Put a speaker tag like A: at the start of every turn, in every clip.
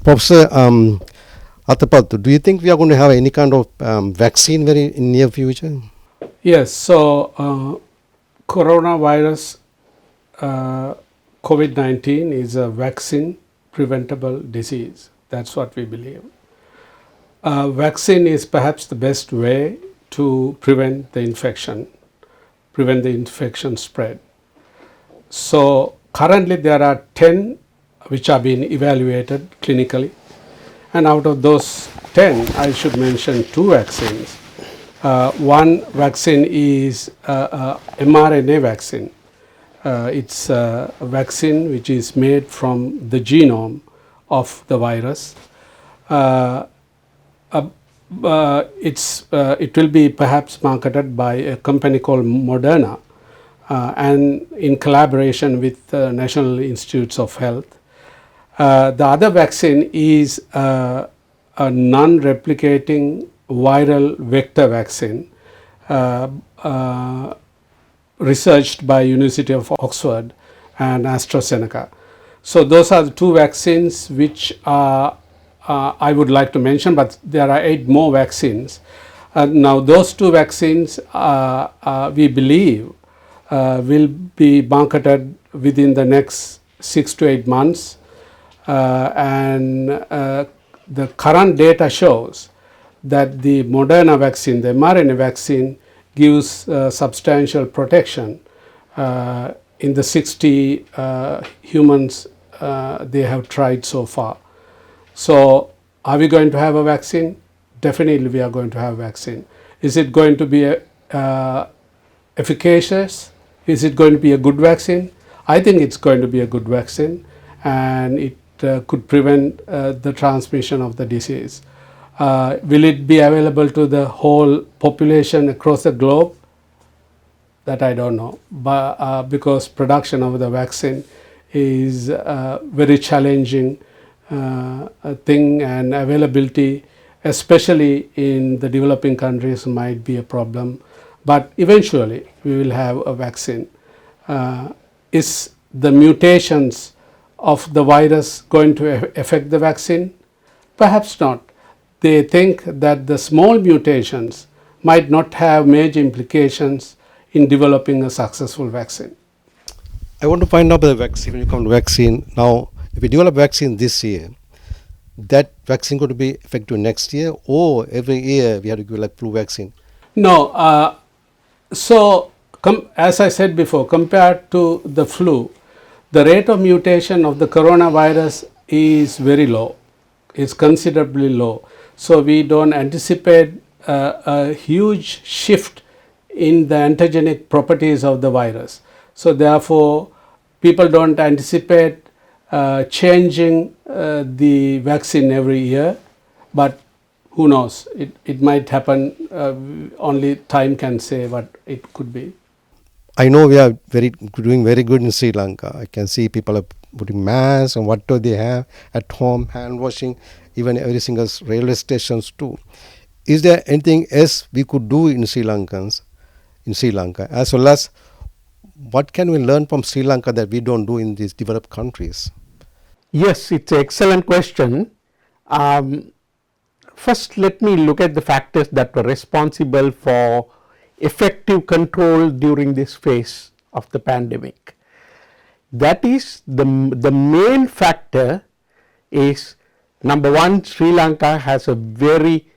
A: Professor Athapathu, do you think we are going to have any kind of vaccine very in near future?
B: Yes, so coronavirus COVID-19 is a vaccine preventable disease. That's what we believe. Vaccine is perhaps the best way to prevent the infection spread. So currently there are 10 which are being evaluated clinically, and out of those 10 I should mention 2 vaccines. One vaccine is mRNA vaccine. It's a vaccine which is made from the genome of the virus. It will be perhaps marketed by a company called Moderna and in collaboration with National Institutes of Health. The other vaccine is a non-replicating viral vector vaccine researched by University of Oxford and AstraZeneca. So those are the 2 vaccines which I would like to mention, but there are 8 more vaccines. Now those 2 vaccines we believe will be marketed within the next 6 to 8 months, and the current data shows that the Moderna vaccine, the mRNA vaccine, gives substantial protection in the 60 humans they have tried so far. So are we going to have a vaccine? Definitely we are going to have a vaccine. Is it going to be efficacious? Is it going to be a good vaccine? I think it's going to be a good vaccine, and it could prevent the transmission of the disease. Will it be available to the whole population across the globe? That I don't know, but because production of the vaccine is a very challenging thing, and availability, especially in the developing countries, might be a problem. But eventually we will have a vaccine. Is the mutations of the virus going to affect the vaccine? Perhaps not. They think that the small mutations might not have major implications in developing a successful vaccine.
A: I want to find out the vaccine. When you come to vaccine, now if we develop vaccine this year, that vaccine going to be effective next year, or every year we have to give like flu vaccine?
B: No. So as I said before, compared to the flu, the rate of mutation of the coronavirus is very low. It's considerably low. So we don't anticipate a huge shift in the antigenic properties of the virus. So therefore people don't anticipate changing the vaccine every year, but who knows, it might happen. Only time can say what it could be.
A: I know we are doing very good in Sri Lanka. I can see people are putting masks and what do they have at home, hand washing, even every single railway stations too. Is there anything else we could do in Sri Lanka, as well as what can we learn from Sri Lanka that we don't do in these developed countries?
C: Yes, it's an excellent question. First, let me look at the factors that were responsible for effective control during this phase of the pandemic. That is, the main factor is, number one, Sri Lanka has a very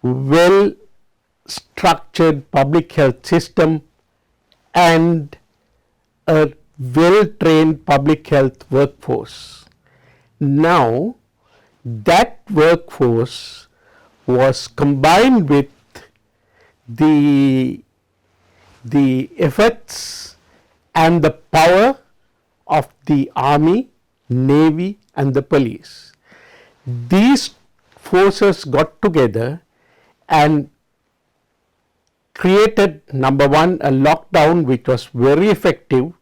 C: well structured public health system and a well trained public health workforce. Now that workforce was combined with the efforts and the power of the army, navy and the police. These forces got together and created, number one, a lockdown which was very effective,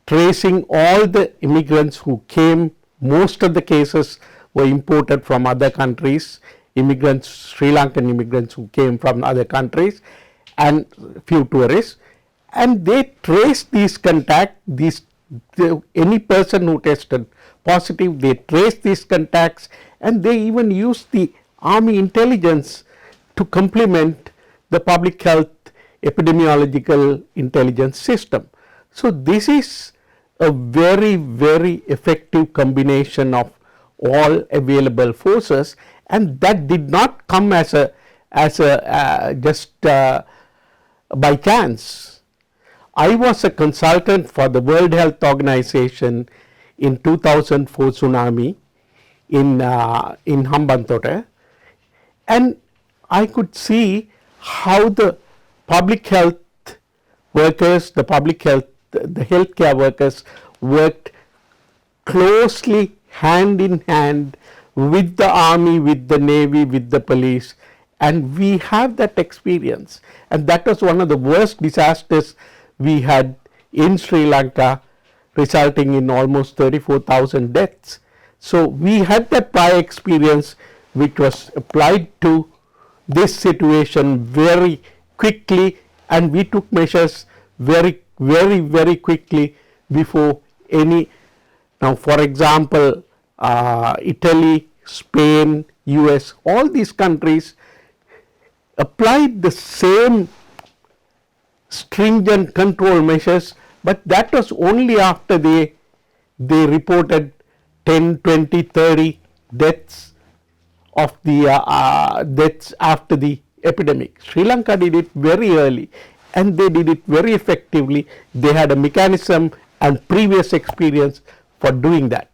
C: tracing all the immigrants who came. Most of the cases were imported from other countries, immigrants, Sri Lankan immigrants who came from other countries, and few tourists, and they traced these contact, any person who tested positive, they traced these contacts, and they even used the army intelligence to complement the public health epidemiological intelligence system. So this is a very, very effective combination of all available forces, and that did not come as a just by chance. I was a consultant for the World Health Organization in 2004 tsunami in Hambantota, and I could see how the public health workers, the healthcare workers worked closely hand in hand with the army, with the navy, with the police, and we have that experience. And that was one of the worst disasters we had in Sri Lanka, resulting in almost 34,000 deaths. So we had that prior experience which was applied to this situation very quickly, and we took measures very quickly before any. Now, for example, Italy, Spain, US, all these countries applied the same stringent control measures, but that was only after they reported 10, 20, 30 deaths of the deaths after the epidemic. Sri Lanka did it very early, and they did it very effectively. They had a mechanism and previous experience for doing that.